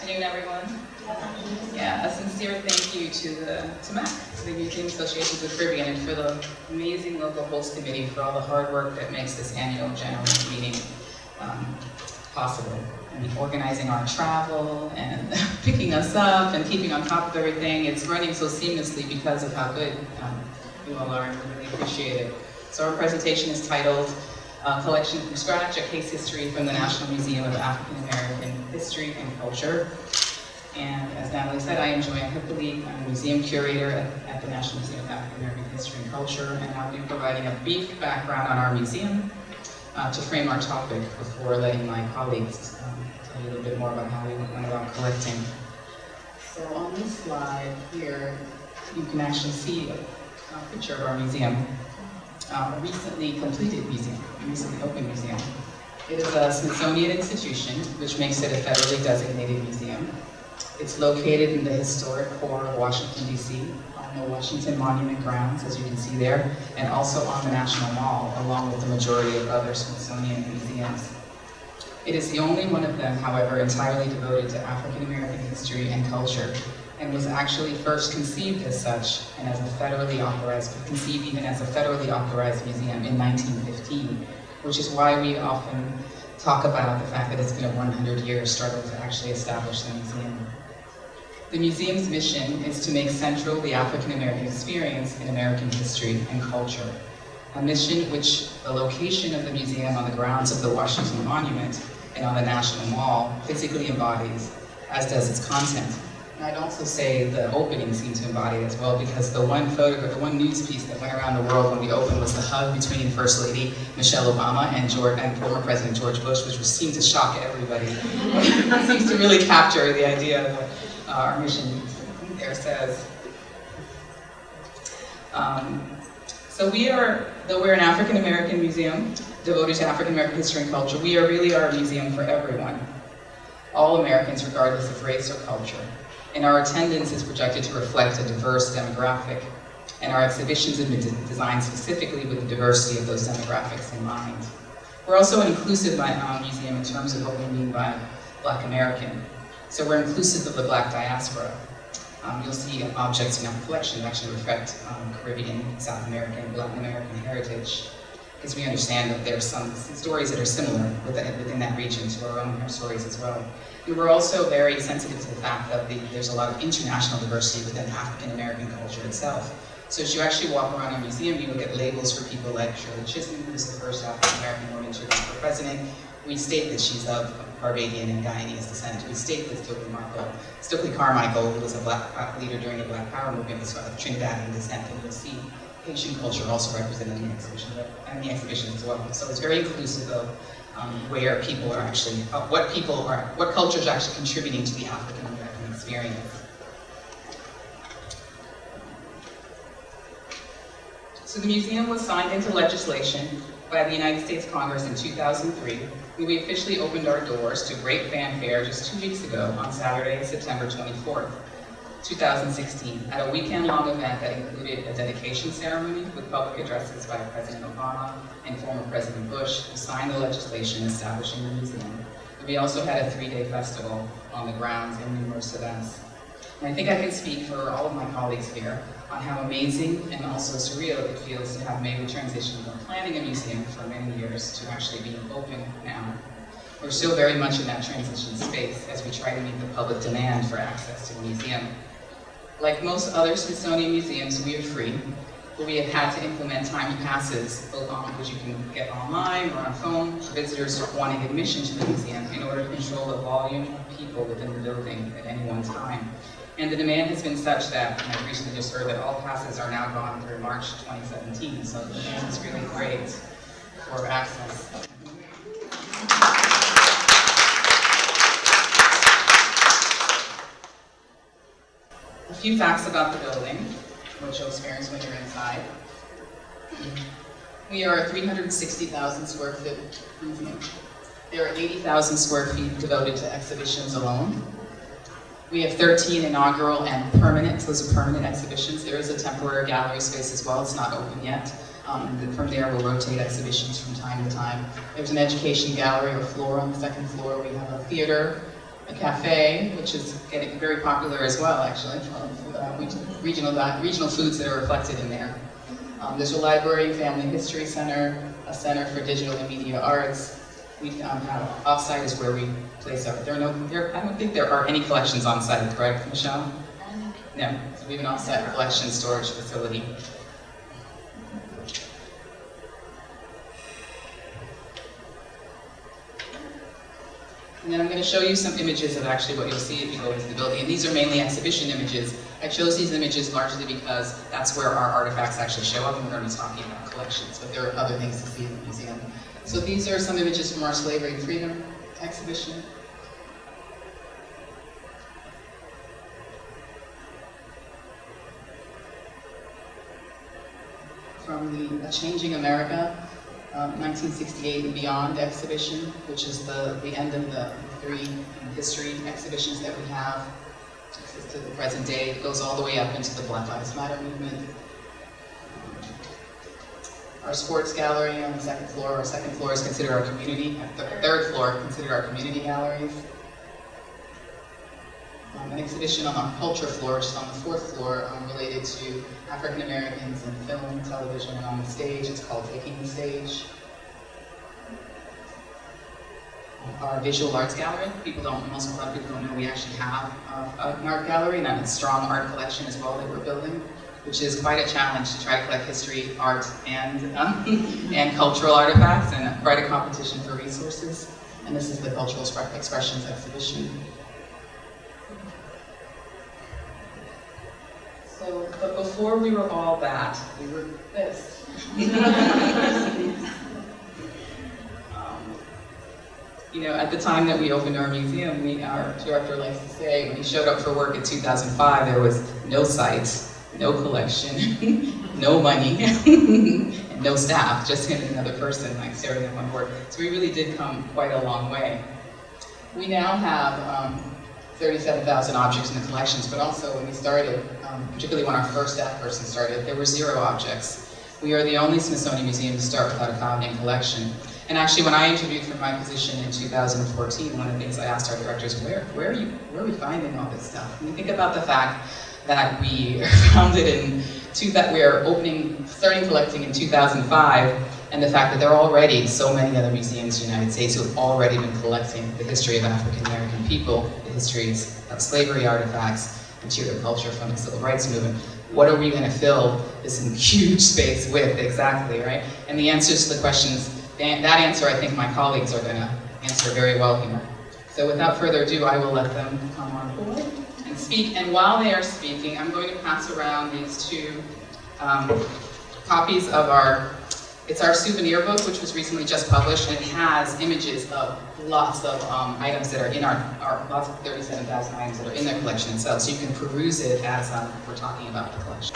Afternoon, everyone. Yeah, a sincere thank you to MAC, to the Museum Associations of the Caribbean, and for the amazing local host committee for all the hard work that makes this annual general meeting possible. I mean, organizing our travel and picking us up and keeping on top of everything. It's running so seamlessly because of how good you all are, and we really appreciate it. So our presentation is titled Collection from Scratch, a Case History from the National Museum of African American History and Culture. And as Natalie said, I am Joanne Hyppolite. I'm a museum curator at the National Museum of African American History and Culture, and I'll be providing a brief background on our museum to frame our topic before letting my colleagues tell you a little bit more about how we went about collecting. So on this slide here, you can actually see a picture of our museum. A recently completed museum, a recently opened museum. It is a Smithsonian institution, which makes it a federally designated museum. It's located in the historic core of Washington, D.C., on the Washington Monument grounds, as you can see there, and also on the National Mall, along with the majority of other Smithsonian museums. It is the only one of them, however, entirely devoted to African American history and culture, and was actually first conceived as such, and as a federally authorized, conceived even as a federally authorized museum in 1915, which is why we often talk about the fact that it's been a 100-year struggle to actually establish the museum. The museum's mission is to make central the African American experience in American history and culture, a mission which the location of the museum on the grounds of the Washington Monument and on the National Mall physically embodies, as does its content. And I'd also say the opening seemed to embody it as well, because the one photograph, the one news piece that went around the world when we opened was the hug between First Lady Michelle Obama and former President George Bush, which seemed to shock everybody. It seems to really capture the idea of what our mission there says. So though we're an African American museum devoted to African American history and culture, we really are a museum for everyone, all Americans regardless of race or culture. And our attendance is projected to reflect a diverse demographic, and our exhibitions have been designed specifically with the diversity of those demographics in mind. We're also an inclusive museum in terms of what we mean by Black American. So we're inclusive of the Black diaspora. You'll see objects in our collection that actually reflect Caribbean, South American, Latin American heritage, because we understand that there's some stories that are similar within that region to our own stories as well. And we're also very sensitive to the fact that there's a lot of international diversity within African American culture itself. So as you actually walk around our museum, you look at labels for people like Shirley Chisholm, who's the first African American woman to run for president. We state that she's of Barbadian and Guyanese descent. We state that Stokely Carmichael, who was a Black leader during the Black Power movement, was of Trinidadian descent, and you'll see Haitian culture also represented in the exhibition as well. So it's very inclusive of where people are actually, what culture is actually contributing to the African American experience. So the museum was signed into legislation by the United States Congress in 2003, and we officially opened our doors to great fanfare just 2 weeks ago on Saturday, September 24th. 2016, at a weekend-long event that included a dedication ceremony with public addresses by President Obama and former President Bush, who signed the legislation establishing the museum. We also had a 3-day festival on the grounds and numerous events. And I think I can speak for all of my colleagues here on how amazing and also surreal it feels to have made the transition from planning a museum for many years to actually being open now. We're still very much in that transition space as we try to meet the public demand for access to the museum. Like most other Smithsonian museums, we are free, but we have had to implement time passes, which you can get online or on phone, for visitors wanting admission to the museum in order to control the volume of people within the building at any one time. And the demand has been such that, and I recently just heard that all passes are now gone through March 2017, so the demand is really great for access. A few facts about the building, which you'll experience when you're inside. We are a 360,000 square foot museum. There are 80,000 square feet devoted to exhibitions alone. We have 13 inaugural and permanent, those are permanent exhibitions. There is a temporary gallery space as well, it's not open yet. From there we'll rotate exhibitions from time to time. There's an education gallery or floor on the second floor. We have a theater, a cafe, which is getting very popular as well, actually, regional foods that are reflected in there. There's a library, family history center, a center for digital and media arts. We have offsite is where we place our. I don't think there are any collections on site, correct, Michelle? No. So we have an offsite collection storage facility. And then I'm going to show you some images of actually what you'll see if you go into the building. And these are mainly exhibition images. I chose these images largely because that's where our artifacts actually show up, and we're going to be talking about collections, but there are other things to see in the museum. So these are some images from our Slavery and Freedom exhibition. From the A Changing America, 1968 and Beyond exhibition, which is the end of the 3 history exhibitions that we have to the present day. It goes all the way up into the Black Lives Matter movement. Our sports gallery on the 2nd floor. Our 2nd floor is considered our community. The 3rd floor considered our community galleries. An exhibition on the culture floor, which is on the 4th floor, related to African Americans in film, television, and on the stage. It's called Taking the Stage. Our visual arts gallery. A lot of people don't know we actually have an art gallery and a strong art collection as well that we're building, which is quite a challenge to try to collect history, art, and cultural artifacts, and quite a competition for resources. And this is the Cultural Expressions exhibition. So, but before we were all that, we were this. At the time that we opened our museum, our director likes to say, when he showed up for work in 2005, there was no site, no collection, no money, and no staff, just him and another person starting up on board. So we really did come quite a long way. We now have 37,000 objects in the collections, but also when we started, particularly when our first staff person started, there were 0 objects. We are the only Smithsonian museum to start without a founding collection. And actually, when I interviewed for my position in 2014, one of the things I asked our directors, where are we finding all this stuff? And we think about the fact that we founded we are starting collecting in 2005, and the fact that there are already so many other museums in the United States who have already been collecting the history of African American people, the histories of slavery artifacts, material culture from the civil rights movement. What are we going to fill this huge space with exactly, right? And the answers to the questions, that answer I think my colleagues are going to answer very well here. So without further ado, I will let them come on board and speak. And while they are speaking, I'm going to pass around these 2 copies of our souvenir book, which was recently just published, and it has images of lots of items that are in our lots of 37,000 items that are in the collection itself, so you can peruse it as we're talking about the collection.